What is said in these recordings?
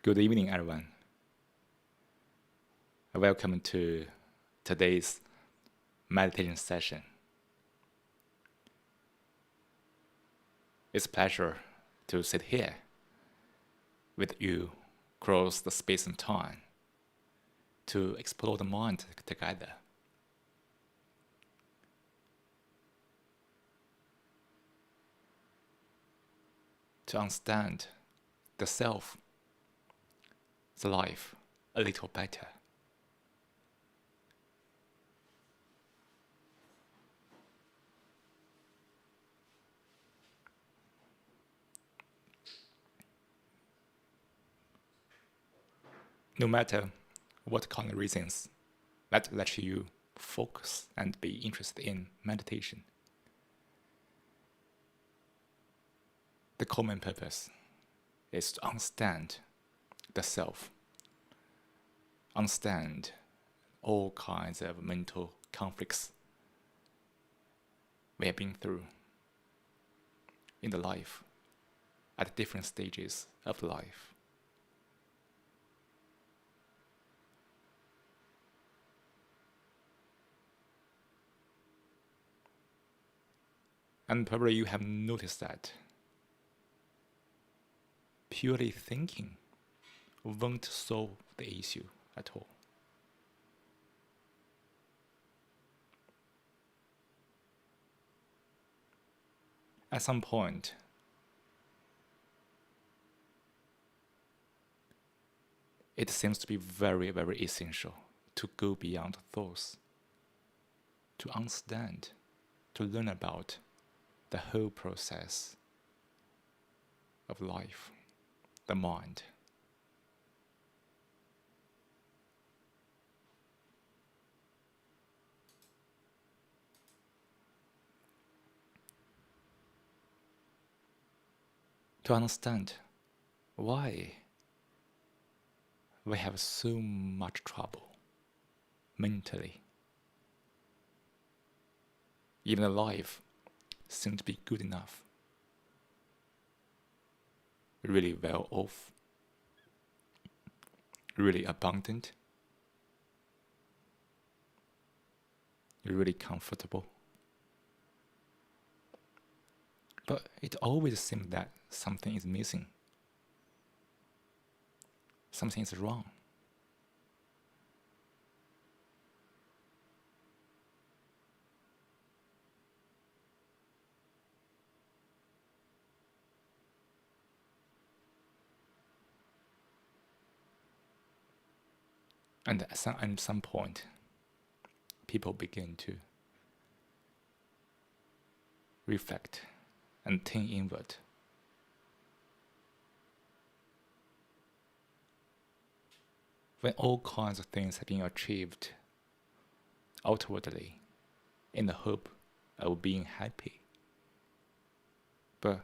Good evening, everyone. Welcome to today's meditation session. It's a pleasure to sit here with you across the space and time to explore the mind together. To understand the self, the life a little better. No matter what kind of reasons that let you focus and be interested in meditation, the common purpose is to understand the self, understand all kinds of mental conflicts we have been through in the life at different stages of life. And probably you have noticed that purely thinking won't solve the issue at all. At some point, it seems to be very, very essential to go beyond thoughts, to understand, to learn about the whole process of life, the mind. To understand why we have so much trouble mentally. Even life seems to be good enough, really well off, really abundant, really comfortable. But it always seems that something is missing. Something is wrong. And at some point, people begin to reflect and turn inward. When all kinds of things have been achieved outwardly in the hope of being happy, but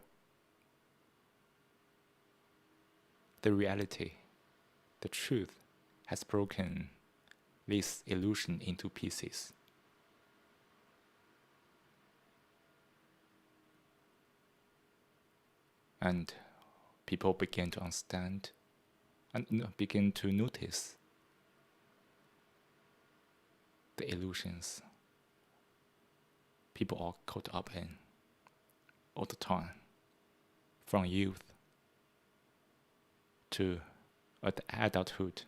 the reality, the truth, has broken this illusion into pieces. And people begin to understand and begin to notice the illusions people are caught up in all the time, from youth to adulthood.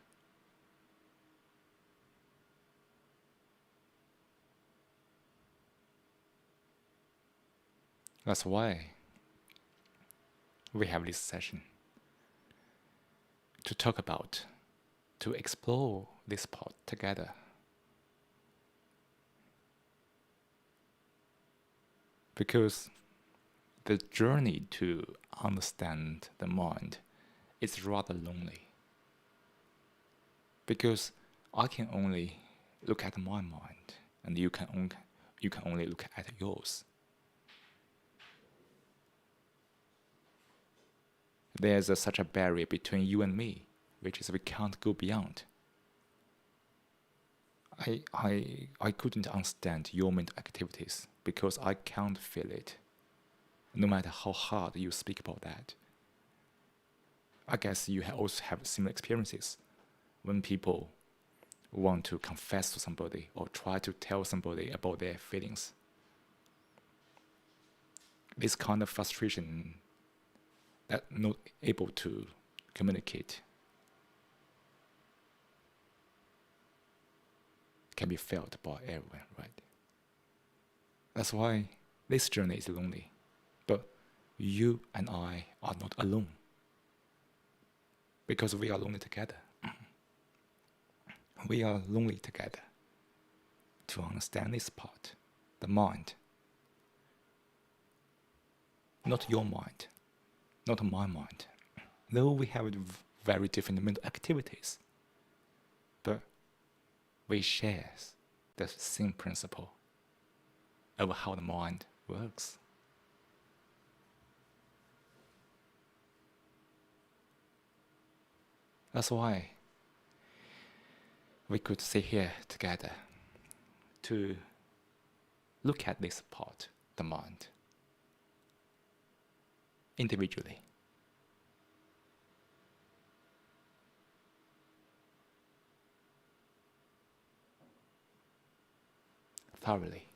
That's why we have this session to talk about, to explore this part together. Because the journey to understand the mind is rather lonely. Because I can only look at my mind, and you can only look at yours. There's such a barrier between you and me, which is we can't go beyond. I couldn't understand your mental activities because I can't feel it, no matter how hard you speak about that. I guess you also have similar experiences when people want to confess to somebody or try to tell somebody about their feelings. This kind of frustration that not able to communicate can be felt by everyone, right? That's why this journey is lonely. But you and I are not alone because we are lonely together. We are lonely together to understand this part, the mind. Not your mind, not my mind. Though we have very different mental activities, but we share the same principle of how the mind works. That's why we could sit here together to look at this part, the mind, individually. Thoroughly.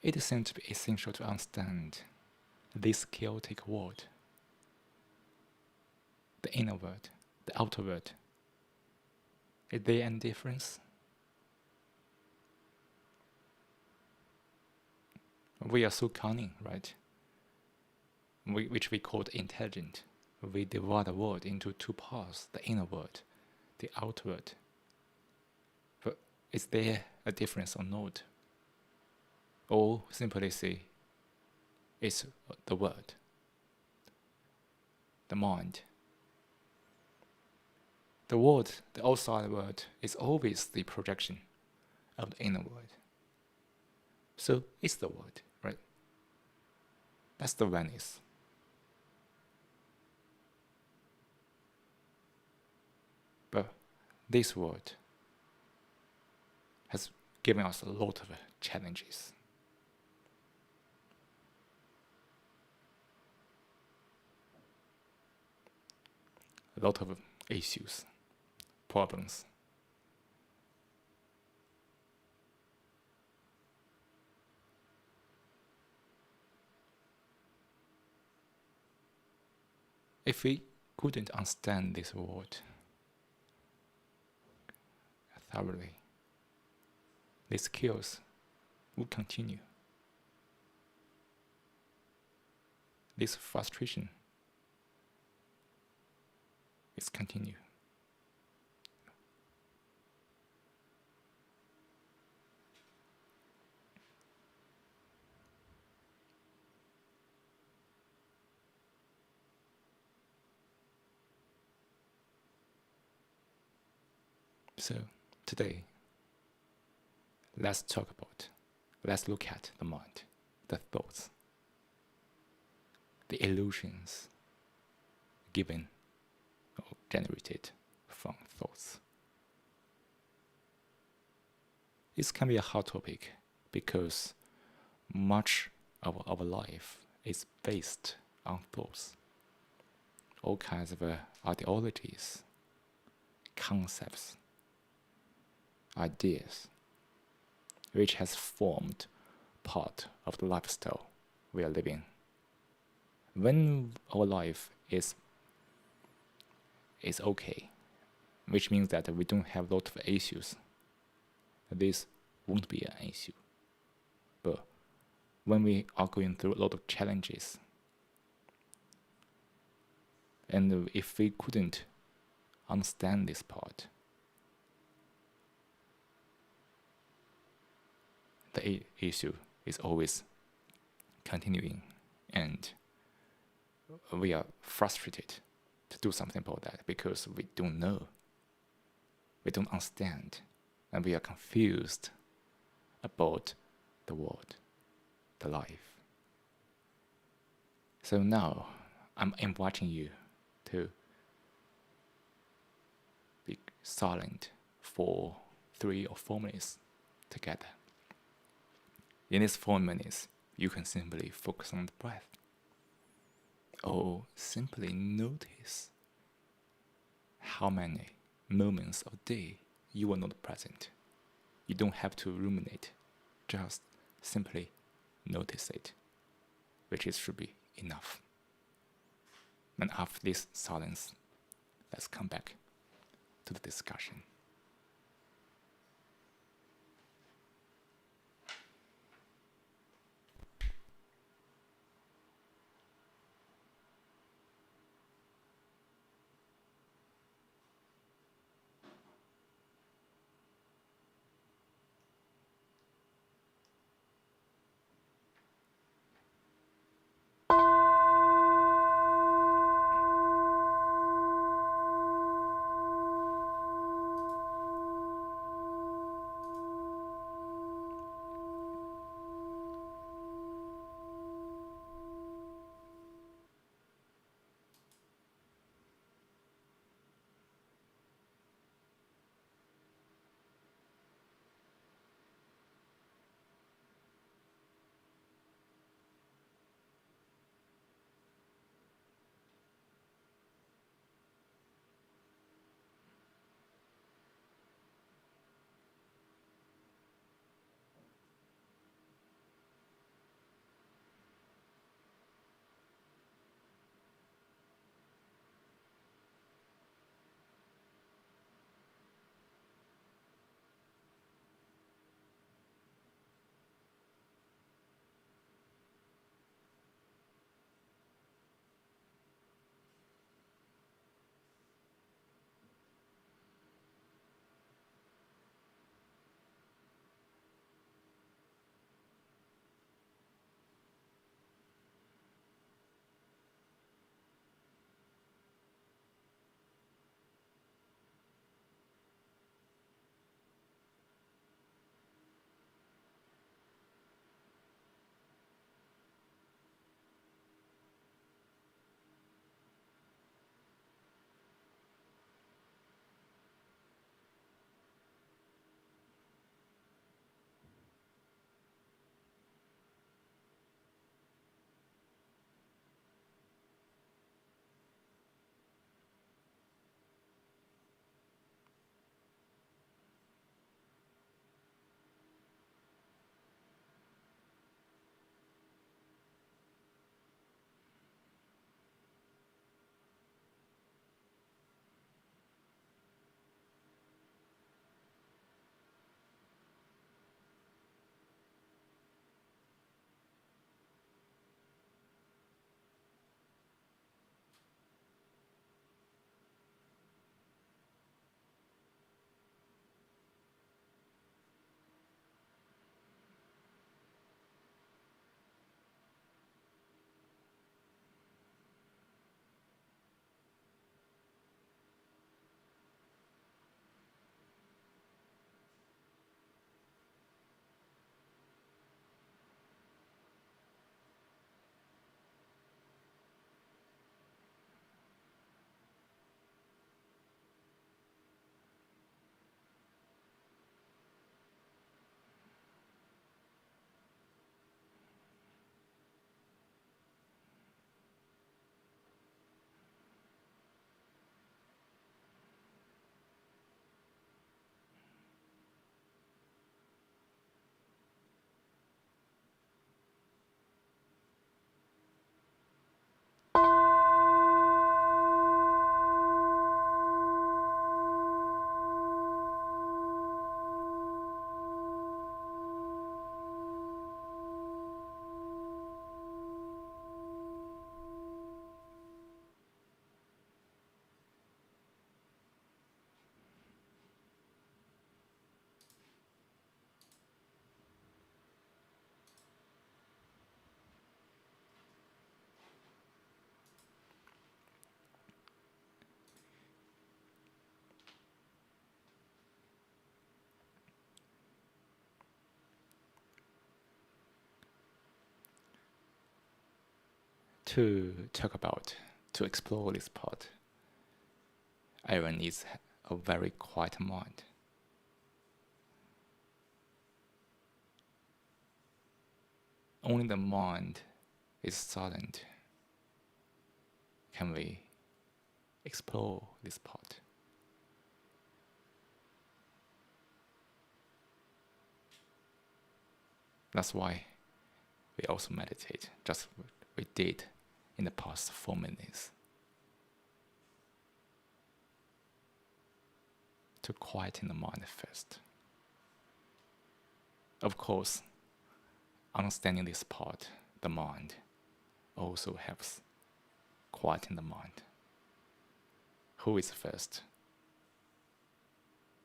It seems to be essential to understand this chaotic world, the inner world, the outer world. Is there any difference? We are so cunning, right? Which we call intelligent. We divide the world into two parts, the inner world, the outer world. But is there a difference or not? Or simply say, it's the world, the mind. The world, the outside world, is always the projection of the inner world. So it's the world, right? That's the Venice. But this world has given us a lot of challenges. A lot of issues, problems. If we couldn't understand this world thoroughly, these chaos would continue. This frustration is continue. So today, let's look at the mind, the thoughts, the illusions given or generated from thoughts. This can be a hard topic because much of our life is based on thoughts. All kinds of ideologies, concepts, ideas, which has formed part of the lifestyle we are living. When our life is okay, which means that we don't have a lot of issues, this won't be an issue. But when we are going through a lot of challenges, and if we couldn't understand this part, the issue is always continuing, and we are frustrated to do something about that because we don't know, we don't understand, and we are confused about the world, the life. So now I'm inviting you to silent for 3 or 4 minutes together. In these 4 minutes, you can simply focus on the breath, or simply notice how many moments of day you are not present. You don't have to ruminate, just simply notice it, which should be enough. And after this silence, let's come back to the discussion. To explore this part, everyone needs a very quiet mind. Only the mind is silent can we explore this part. That's why we also meditate, just what we did in the past 4 minutes. To quieten the mind first. Of course, understanding this part, the mind, also helps quieten the mind. Who is first?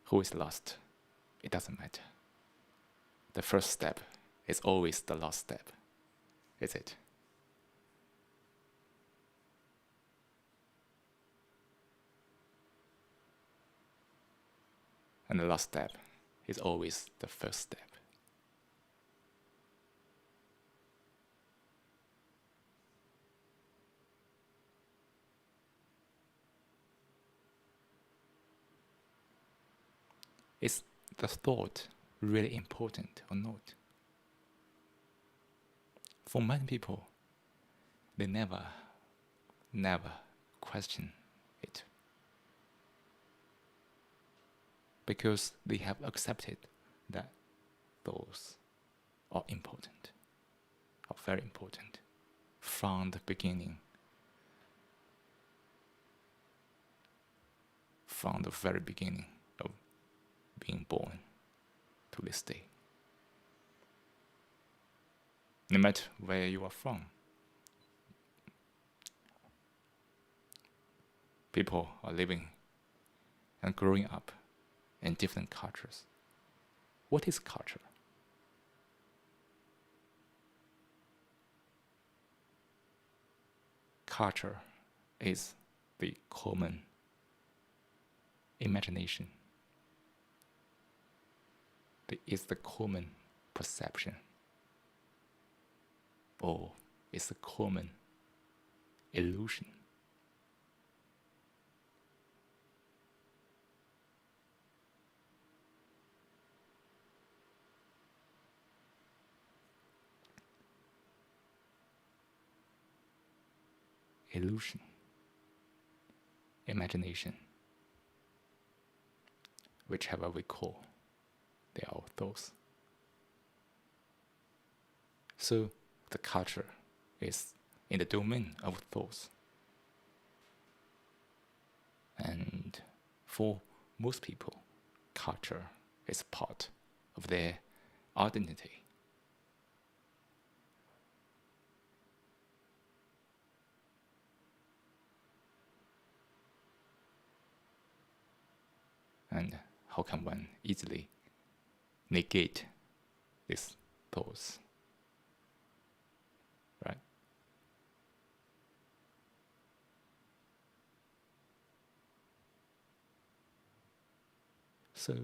Who is last? It doesn't matter. The first step is always the last step, is it? And the last step is always the first step. Is the thought really important or not? For many people, they never question it. Because they have accepted that those are important, are very important, from the beginning, from the very beginning of being born to this day. No matter where you are from, people are living and growing up in different cultures. What is culture? Culture is the common imagination. It's the common perception, or it's a common illusion. Illusion, imagination, whichever we call, they are thoughts. So the culture is in the domain of thoughts. And for most people, culture is part of their identity. And how can one easily negate these thoughts? Right? So,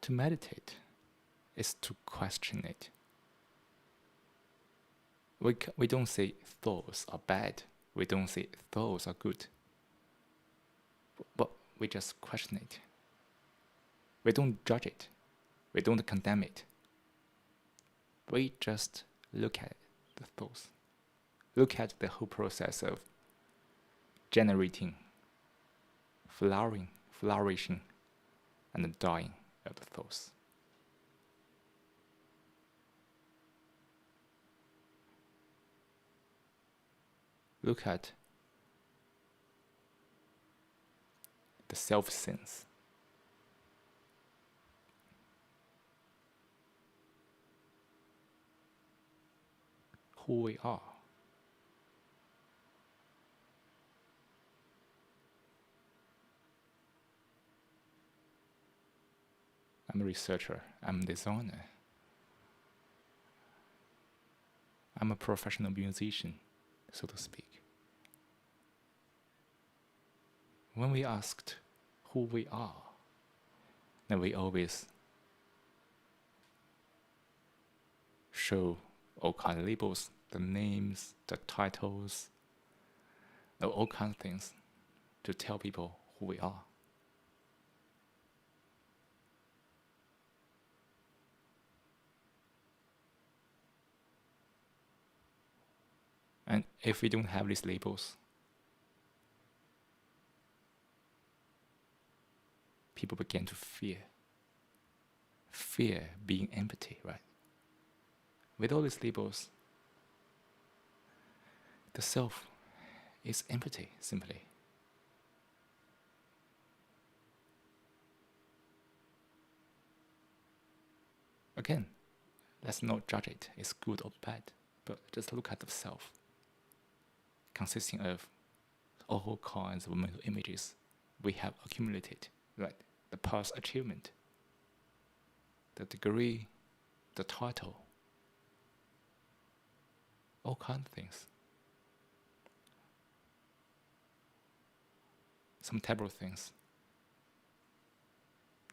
to meditate is to question it. We don't say thoughts are bad. We don't say thoughts are good. But we just question it. We don't judge it. We don't condemn it. We just look at the thoughts. Look at the whole process of generating, flourishing, and dying of the thoughts. Look at the self-sense. Who we are. I'm a researcher. I'm a designer. I'm a professional musician, so to speak. When we asked who we are, then we always show all kinds of labels, the names, the titles, all kinds of things to tell people who we are. And if we don't have these labels, people begin to fear being empty, right? With all these labels, the self is empty, simply. Again, let's not judge it, it's good or bad, but just look at the self, consisting of all kinds of mental images we have accumulated, right? The past achievement, the degree, the title, all kinds of things. Some terrible things,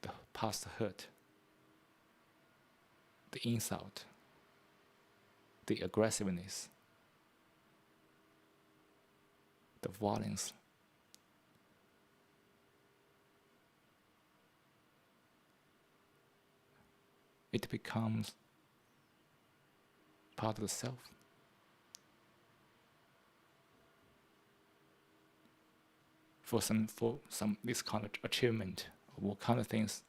the past hurt, the insult, the aggressiveness, the violence. It becomes part of the self. For some this kind of achievement, what kind of things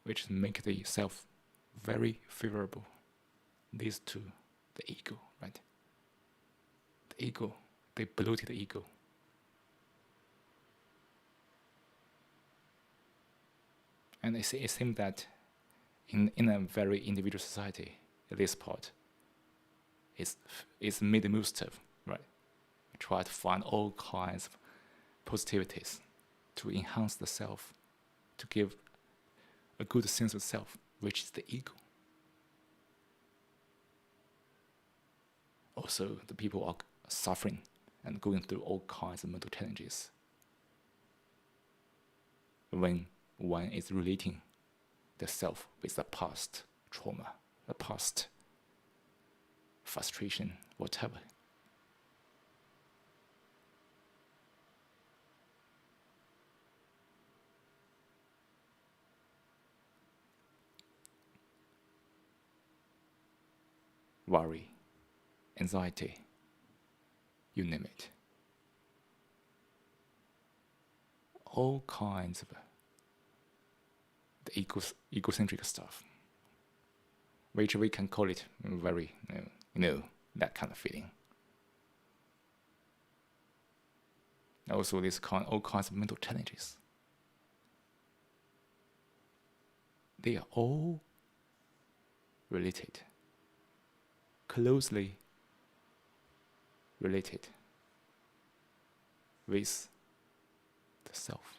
which make the self very favorable, leads to the ego, right? The ego, the polluted ego. And it seems that in a very individual society, this part is made most of, right? We try to find all kinds of positivities to enhance the self, to give a good sense of self, which is the ego. Also, the people are suffering and going through all kinds of mental challenges when one is relating the self with the past trauma, the past frustration, whatever. Worry, anxiety, you name it. All kinds of the egocentric stuff, which we can call it very, that kind of feeling. Also, all kinds of mental challenges. They are all related, closely related with the self.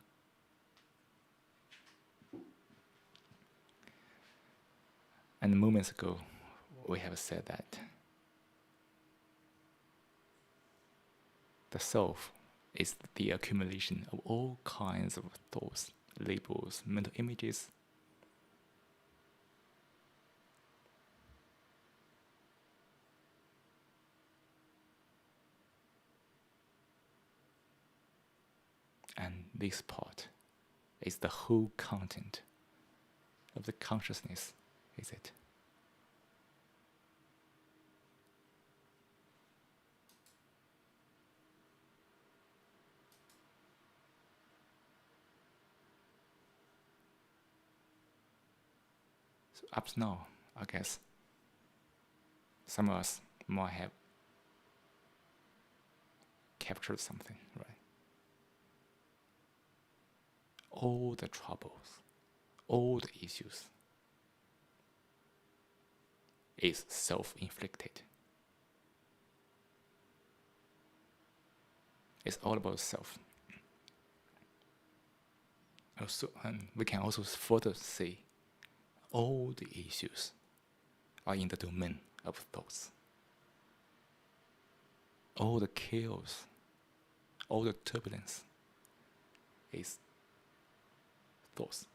And moments ago, we have said that the self is the accumulation of all kinds of thoughts, labels, mental images. And this part is the whole content of the consciousness, is it? So up to now, I guess some of us might have captured something, right? All the troubles, all the issues is self-inflicted. It's all about self. Also, and we can also further say all the issues are in the domain of thoughts. All the chaos, all the turbulence is thoughts.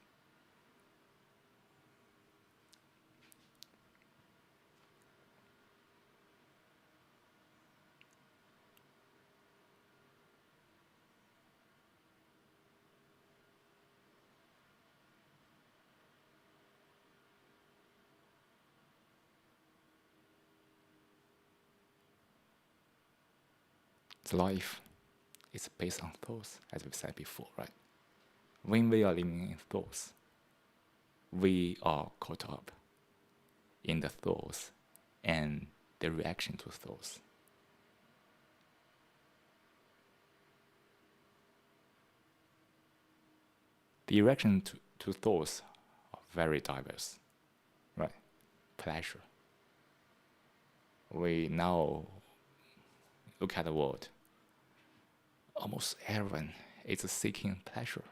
The life is based on thoughts, as we said before, right? When we are living in thoughts, we are caught up in the thoughts and the reaction to thoughts. The reaction to thoughts are very diverse, right? Pleasure. We now look at the world. Almost everyone is seeking pleasure,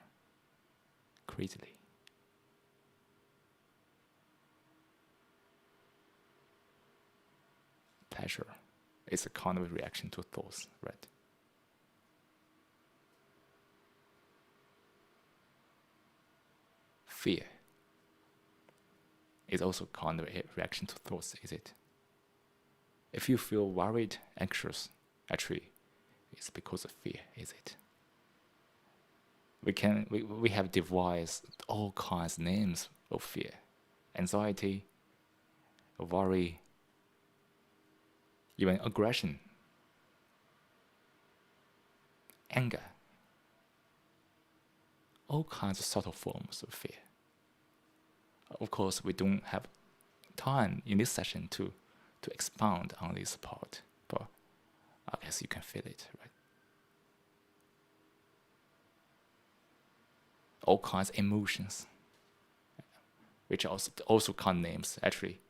crazily. Pleasure is a kind of reaction to thoughts, right? Fear is also kind of a reaction to thoughts, is it? If you feel worried, anxious, actually, it's because of fear, is it? We have devised all kinds of names of fear: anxiety, worry, even aggression, anger, all kinds of subtle forms of fear. Of course, we don't have time in this session to expound on this part, but I guess you can feel it, right? All kinds of emotions, which also kind names actually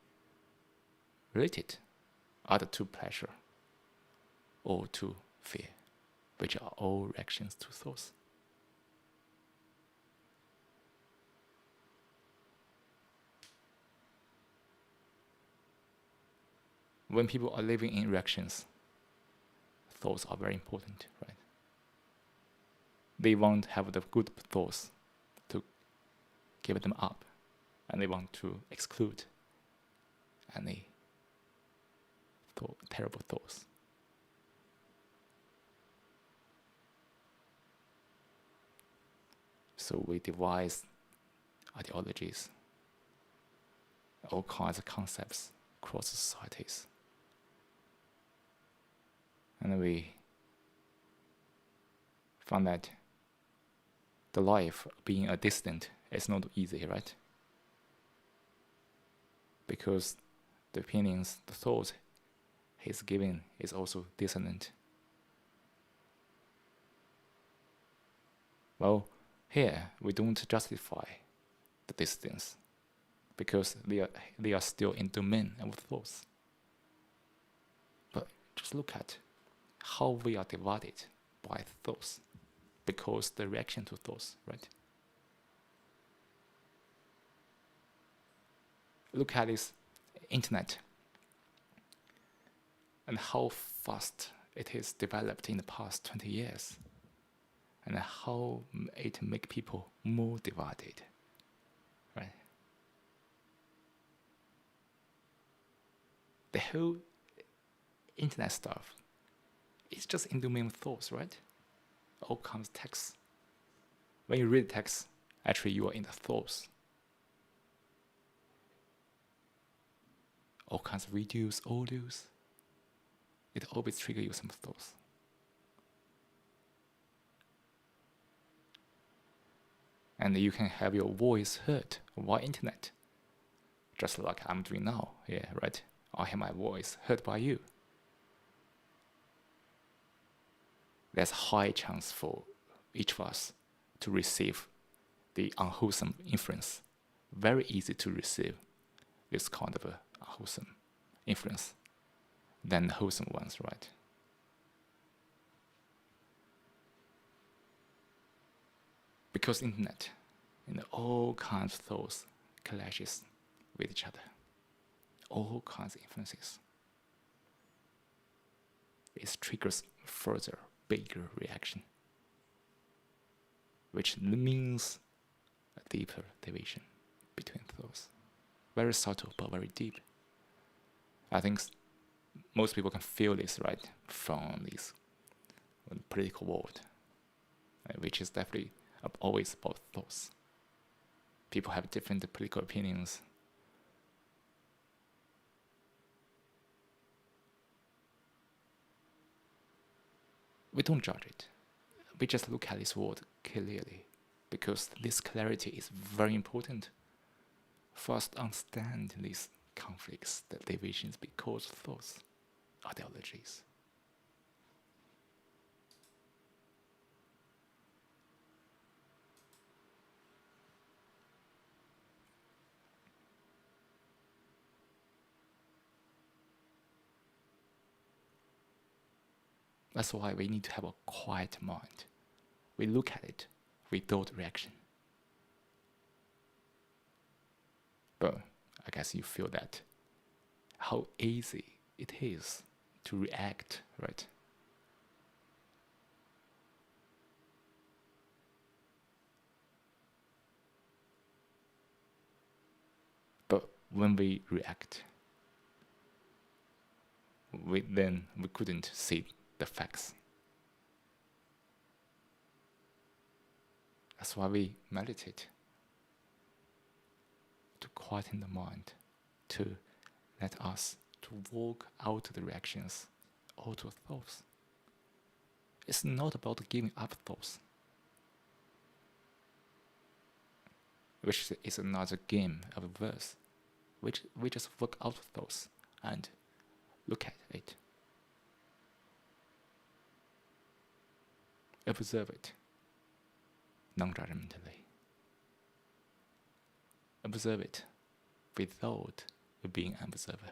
related either to pleasure or to fear, which are all reactions to thoughts. When people are living in reactions, thoughts are very important, right? They won't have the good thoughts to give them up, and they want to exclude any terrible thoughts. So we devise ideologies, all kinds of concepts across societies. And we found that the life being a dissident is not easy, right? Because the opinions, the thoughts he's giving is also dissonant. Well, here we don't justify the distance because they are still in domain of thoughts. But just look at how we are divided by thoughts because the reaction to thoughts, right? Look at this internet and how fast it is developed in the past 20 years and how it make people more divided, right? The whole internet stuff is just in domain of thoughts, right? All kinds of text. When you read text, actually you are in the thoughts. All kinds of videos, audios, it always triggers you some thoughts. And you can have your voice heard via internet, just like I'm doing now, yeah, right? I have my voice heard by you. There's a high chance for each of us to receive the unwholesome influence. Very easy to receive this kind of a unwholesome influence than the wholesome ones, right? Because internet, all kinds of thoughts clashes with each other. All kinds of influences. It triggers further, bigger reaction, which means a deeper division between thoughts. Very subtle, but very deep. I think most people can feel this, right, from this political world, which is definitely always about thoughts. People have different political opinions. We don't judge it. We just look at this world clearly, because this clarity is very important for us to understand these conflicts, the divisions, because of those ideologies. That's why we need to have a quiet mind. We look at it without reaction. But I guess you feel that how easy it is to react, right? But when we react, we couldn't see the facts. That's why we meditate, to quieten the mind, to let us to walk out the reactions, out of thoughts. It's not about giving up thoughts, which is another game of verse, which we just work out thoughts and look at it, observe it non-judgmentally, observe it without being an observer.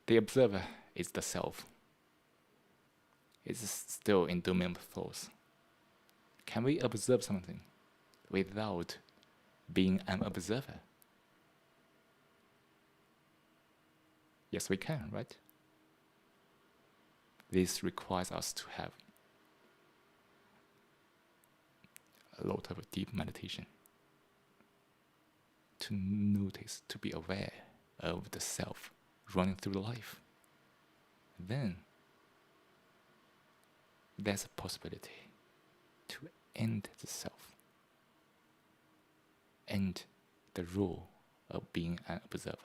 The observer is the self. It's still in domain of thoughts. Can we observe something without being an observer? Yes, we can, right? This requires us to have a lot of deep meditation, to notice, to be aware of the self running through life. Then there's a possibility to end the self, end the role of being an observer.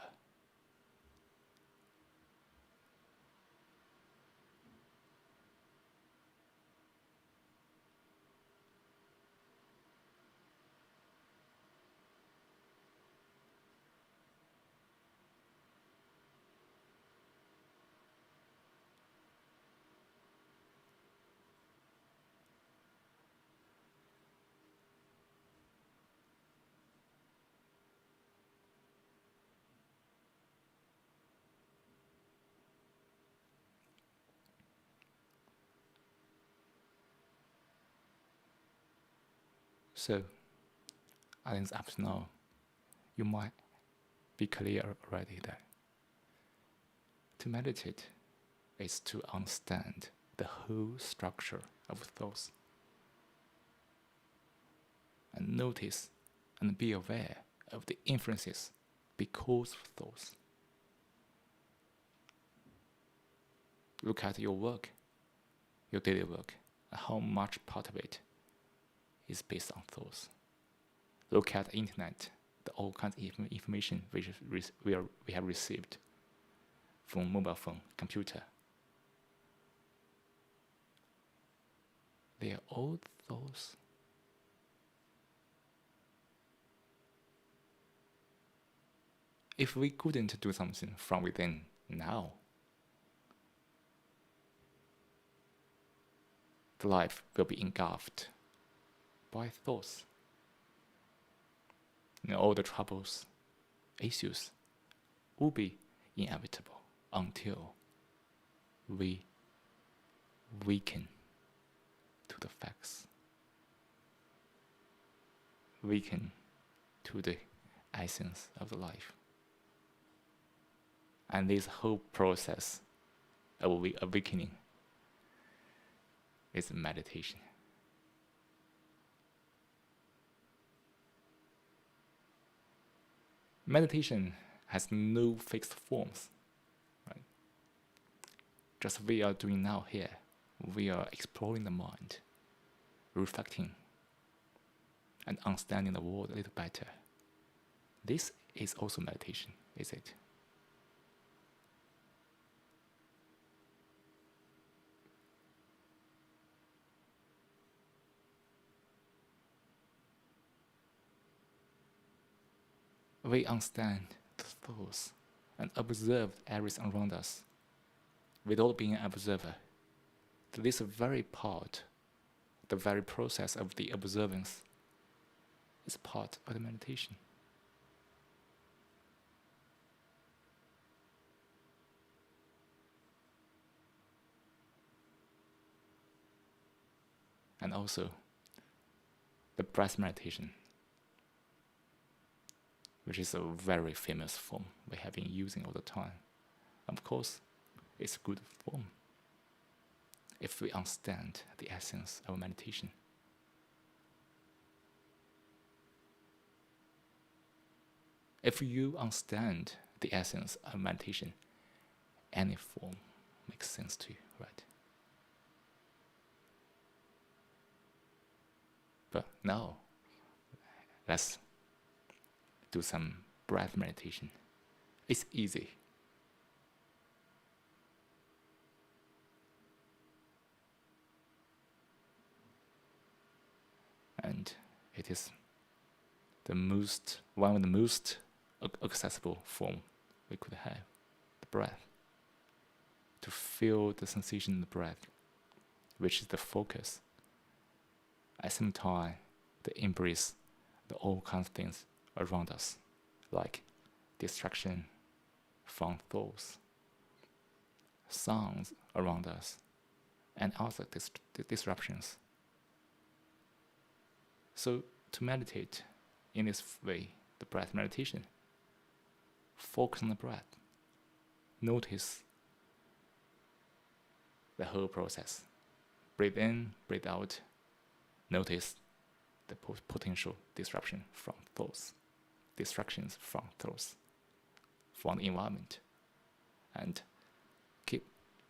So, I think up to now, you might be clear already that to meditate is to understand the whole structure of thoughts and notice and be aware of the influences because of thoughts. Look at your work, your daily work, and how much part of it is based on thoughts. Look at the internet, all kinds of information which we have received from mobile phone, computer. They are all thoughts. If we couldn't do something from within now, the life will be engulfed by thoughts. All the troubles, issues will be inevitable until we weaken to the facts, weaken to the essence of the life. And this whole process of awakening is meditation. Meditation has no fixed forms, right? Just we are doing now here. We are exploring the mind, reflecting, and understanding the world a little better. This is also meditation, is it? we understand the thoughts and observe everything around us without being an observer. This very part, the very process of the observance, is part of the meditation. And also, the breath meditation, which is a very famous form we have been using all the time. Of course, it's a good form if we understand the essence of meditation. If you understand the essence of meditation, any form makes sense to you, right? But now, let's do some breath meditation. It's easy. And it is one of the most accessible form we could have, the breath. To feel the sensation in the breath, which is the focus. At the same time, to embrace all kinds of things around us, like distraction from thoughts, sounds around us, and other disruptions. So to meditate in this way, the breath meditation, focus on the breath. Notice the whole process. Breathe in, breathe out. Notice the potential disruption from thoughts, distractions from thoughts, from the environment, and keep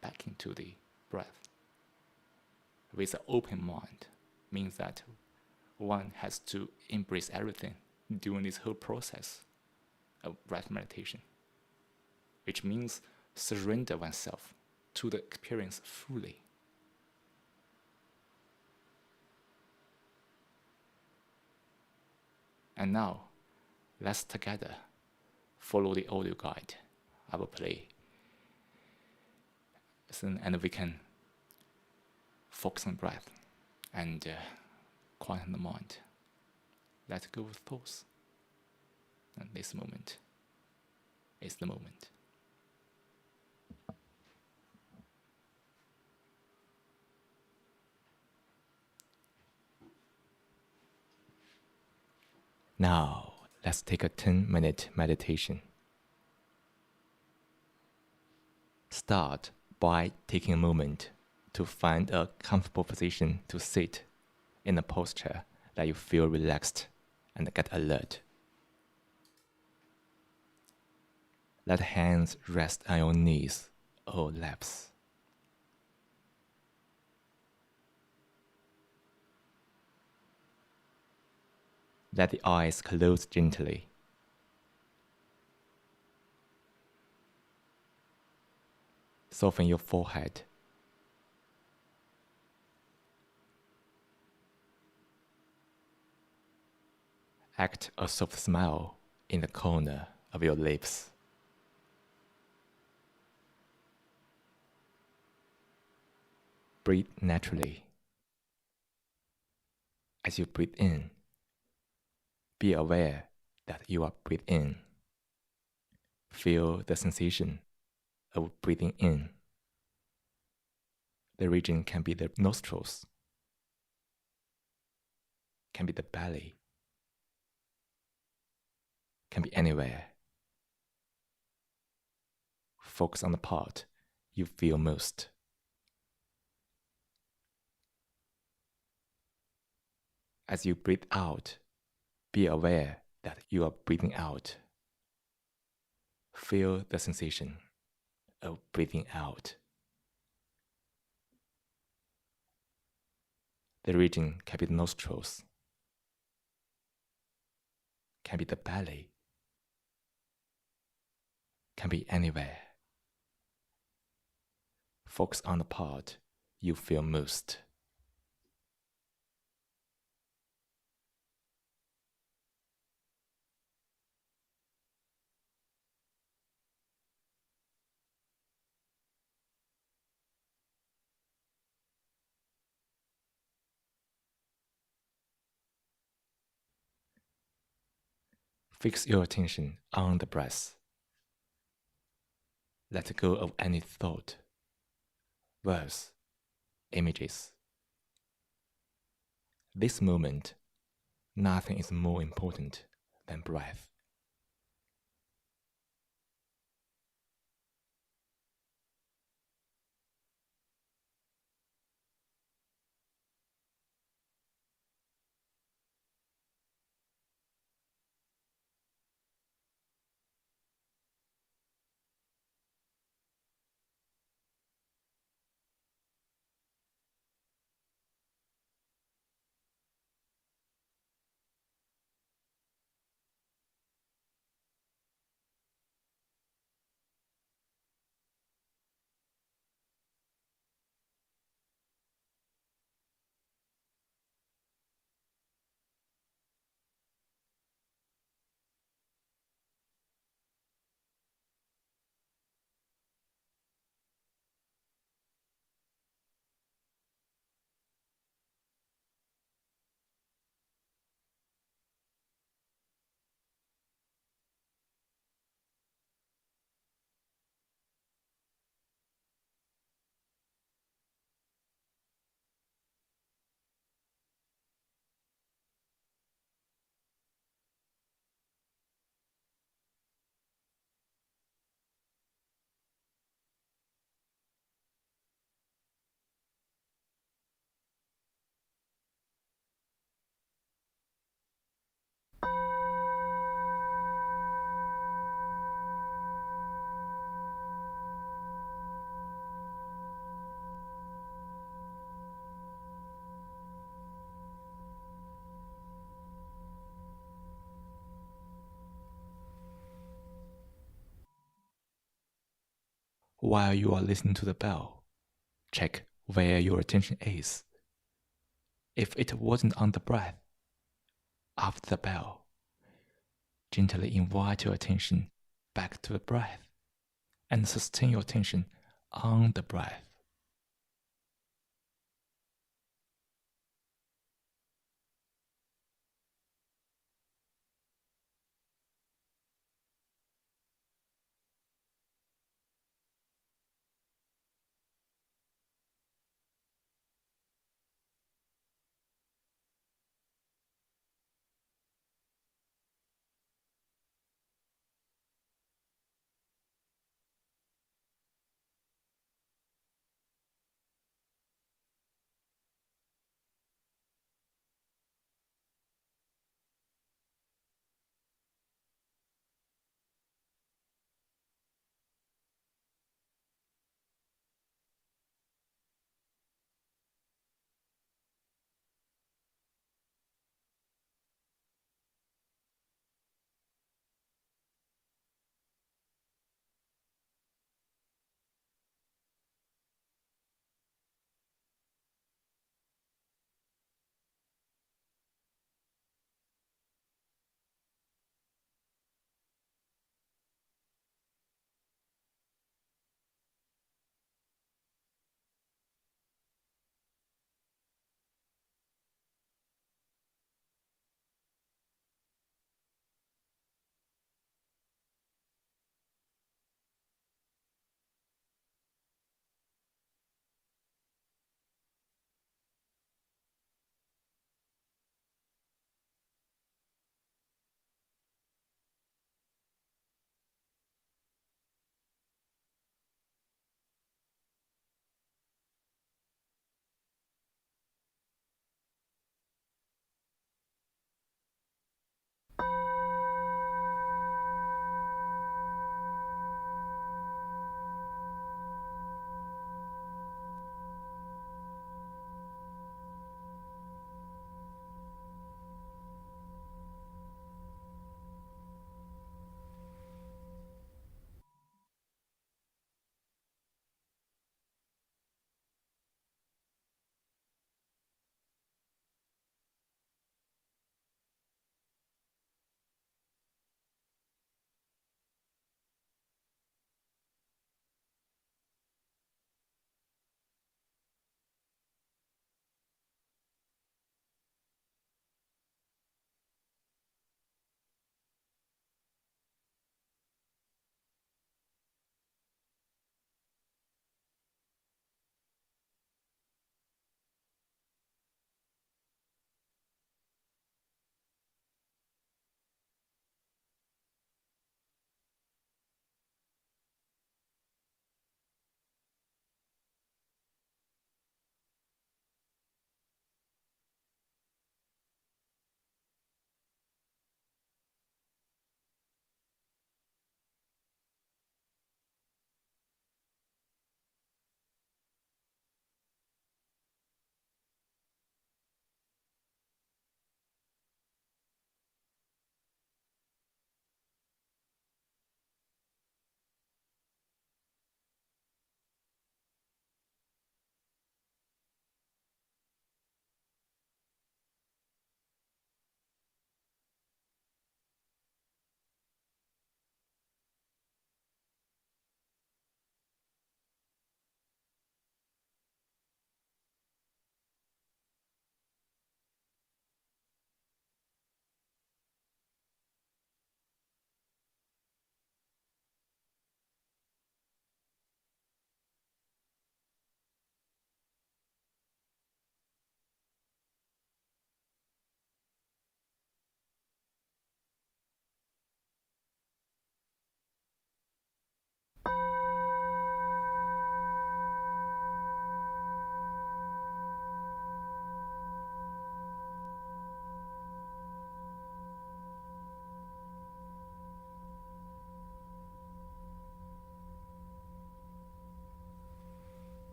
back into the breath. With an open mind means that one has to embrace everything during this whole process of breath meditation, which means surrender oneself to the experience fully. And now, let's together follow the audio guide I will play. And we can focus on breath and quieten the mind. Let go of thoughts. And this moment is the moment. Now, let's take a 10-minute meditation. Start by taking a moment to find a comfortable position to sit in a posture that you feel relaxed and get alert. Let hands rest on your knees or laps. Let the eyes close gently. Soften your forehead. Act a soft smile in the corner of your lips. Breathe naturally. As you breathe in, be aware that you are breathing in. Feel the sensation of breathing in. The region can be the nostrils, can be the belly, can be anywhere. Focus on the part you feel most. As you breathe out, be aware that you are breathing out. Feel the sensation of breathing out. The region can be the nostrils, can be the belly, can be anywhere. Focus on the part you feel most. Fix your attention on the breath. Let go of any thought, words, images. This moment, nothing is more important than breath. While you are listening to the bell, check where your attention is. If it wasn't on the breath, after the bell, gently invite your attention back to the breath and sustain your attention on the breath.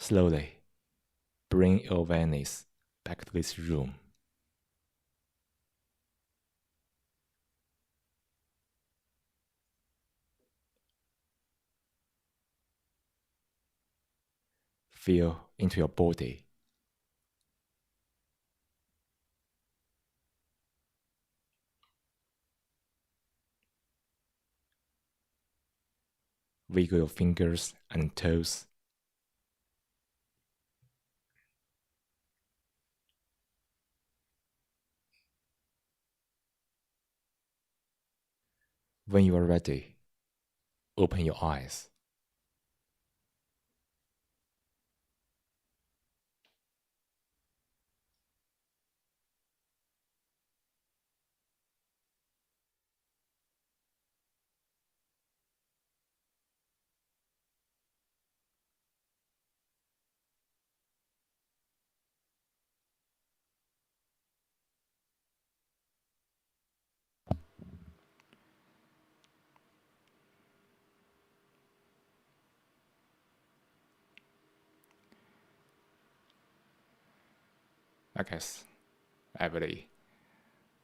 Slowly, bring your awareness back to this room. Feel into your body. Wiggle your fingers and toes. When you are ready, open your eyes. I guess everybody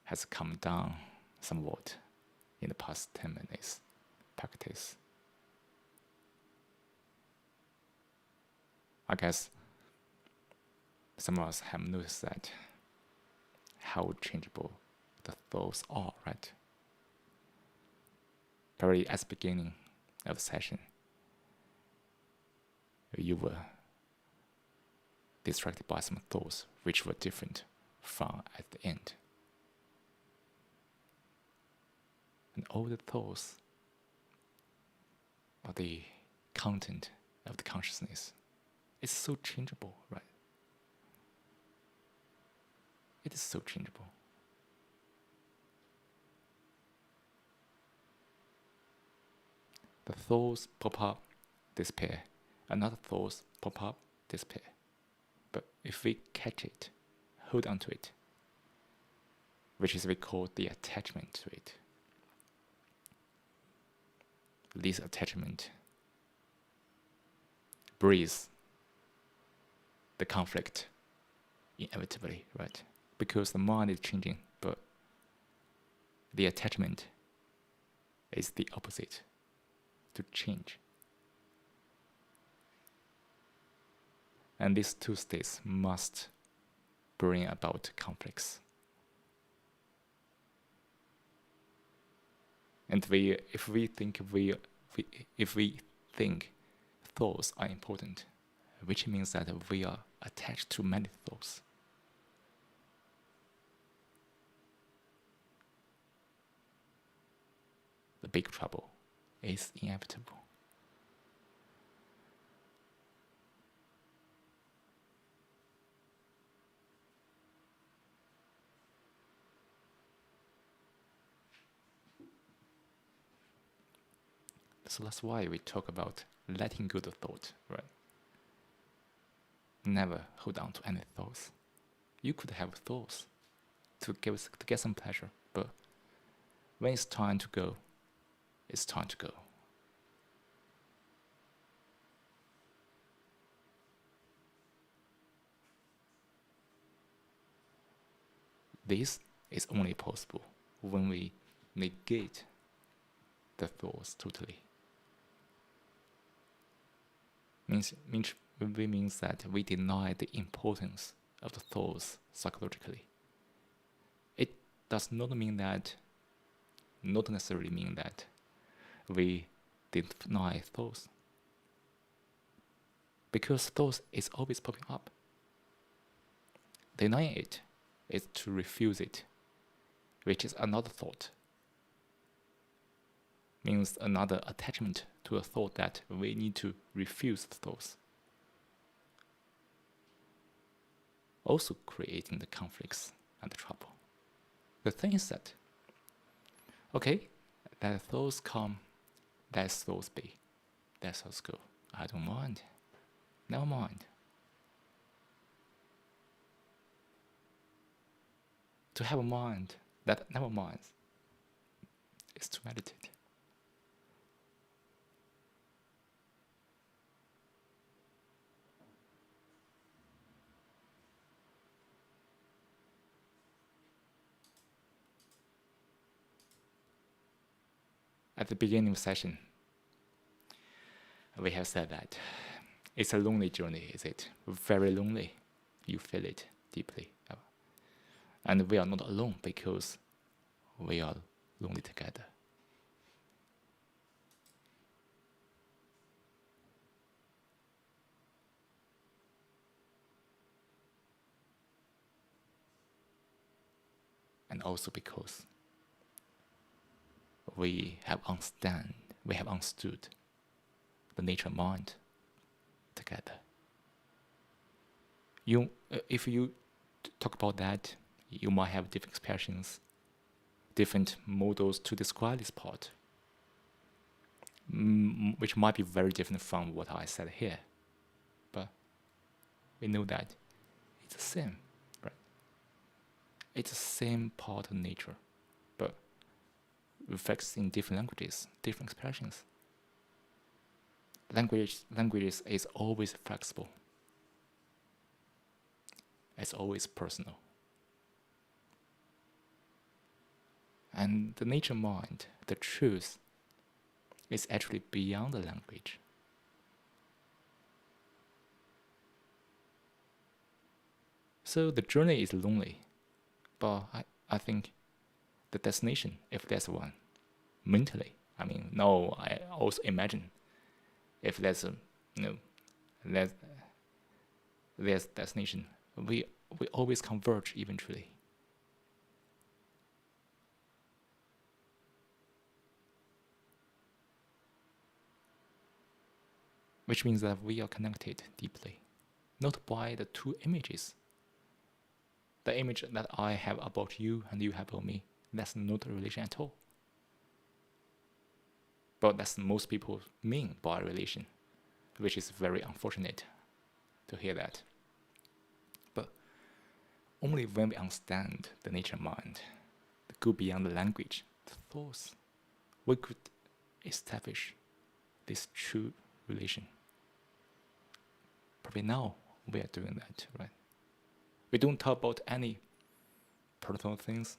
has come down somewhat in the past 10 minutes practice. I guess some of us have noticed that how changeable the thoughts are, right? Probably at the beginning of the session, you were distracted by some thoughts which were different from at the end. And all the thoughts are the content of the consciousness. It's so changeable, right? It is so changeable. The thoughts pop up, disappear. Another thoughts pop up, disappear. But if we catch it, hold on to it, which is we call the attachment to it. This attachment breeds the conflict inevitably, right? Because the mind is changing, but the attachment is the opposite, to change. And these two states must bring about conflicts. And if we think thoughts are important, which means that we are attached to many thoughts. The big trouble is inevitable. So that's why we talk about letting go the thought, right? Never hold on to any thoughts. You could have thoughts to get some pleasure, but when it's time to go, it's time to go. This is only possible when we negate the thoughts totally. Means that we deny the importance of the thoughts psychologically. It does not necessarily mean that we deny thoughts, because thoughts is always popping up. Denying it is to refuse it, which is another thought. Means another attachment to a thought that we need to refuse the thoughts. Also creating the conflicts and the trouble. The thing is that, okay, let thoughts come, let thoughts be, let thoughts go. I don't mind. Never mind. To have a mind that never minds is to meditate. at the beginning of the session, we have said that it's a lonely journey, is it? Very lonely. You feel it deeply. And we are not alone because we are lonely together. And also because we have understood the nature of mind together. If you talk about that, you might have different expressions, different models to describe this part, which might be very different from what I said here. But we know that it's the same, right? It's the same part of nature, but reflects in different languages, different expressions. Language is always flexible. It's always personal. And the nature mind, the truth, is actually beyond the language. So the journey is lonely, but I think the destination, if there's one, mentally, I also imagine if there's there's destination, we always converge eventually. Which means that we are connected deeply, not by the two images. The image that I have about you and you have about me, that's not a relation at all. But that's most people mean by relation, which is very unfortunate to hear that. But only when we understand the nature mind, go beyond the language, the thoughts, we could establish this true relation. Probably now we are doing that, right? We don't talk about any personal things,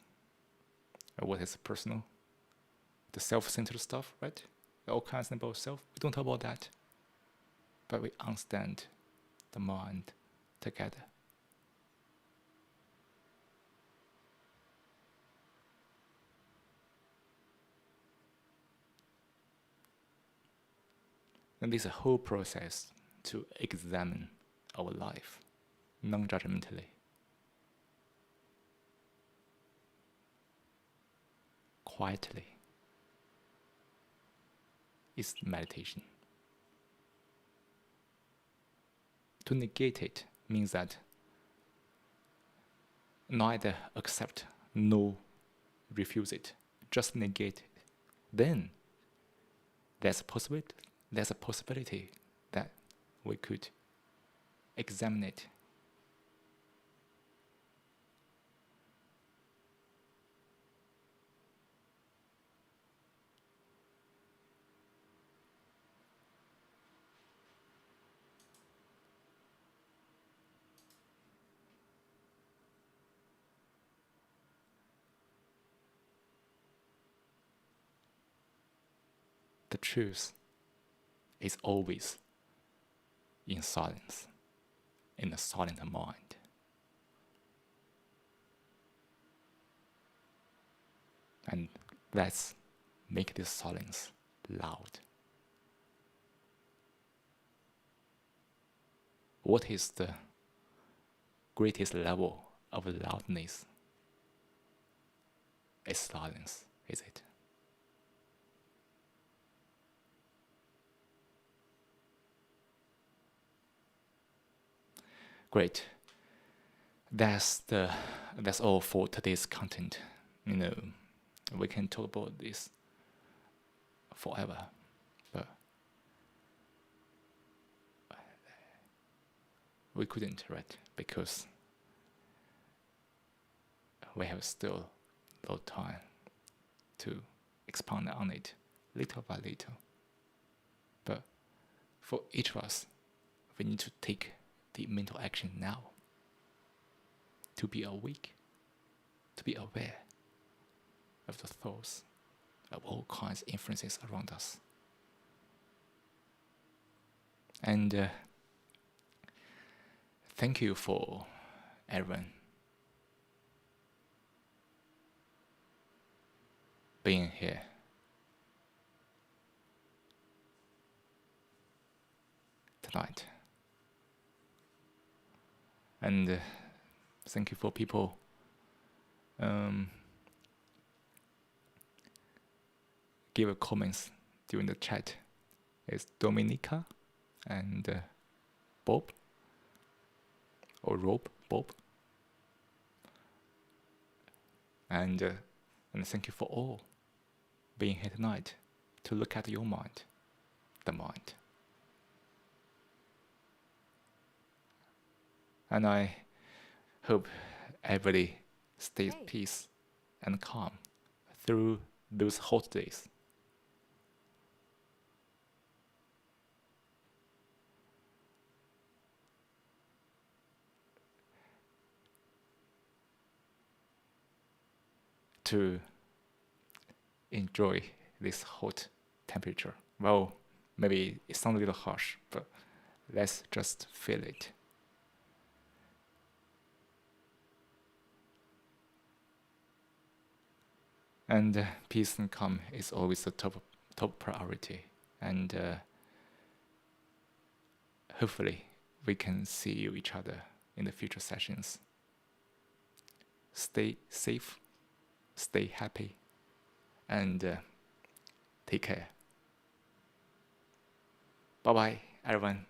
or what is personal, the self-centered stuff, right? All kinds of about self. We don't talk about that, but we understand the mind together. And this is a whole process to examine our life non-judgmentally. Quietly. Is meditation. To negate it means that neither accept nor refuse it, just negate it. Then there's a possibility that we could examine it. The truth is always in silence, in a silent mind. And let's make this silence loud. What is the greatest level of loudness? It's silence, is it? Great. That's all for today's content. We can talk about this forever, but we couldn't, right? Because we have still no time to expand on it little by little. But for each of us, we need to take the mental action now to be awake, to be aware of the thoughts, of all kinds of influences around us. And thank you for everyone being here. Tonight. And thank you for people give comments during the chat. It's Dominica and Bob or Bob. And thank you for all being here tonight to look at your mind, the mind. And I hope everybody stays peace and calm through those hot days. To enjoy this hot temperature. Well, maybe it sounds a little harsh, but let's just feel it. And peace and calm is always the top priority. And hopefully we can see each other in the future sessions. Stay safe, stay happy, and take care. Bye-bye, everyone.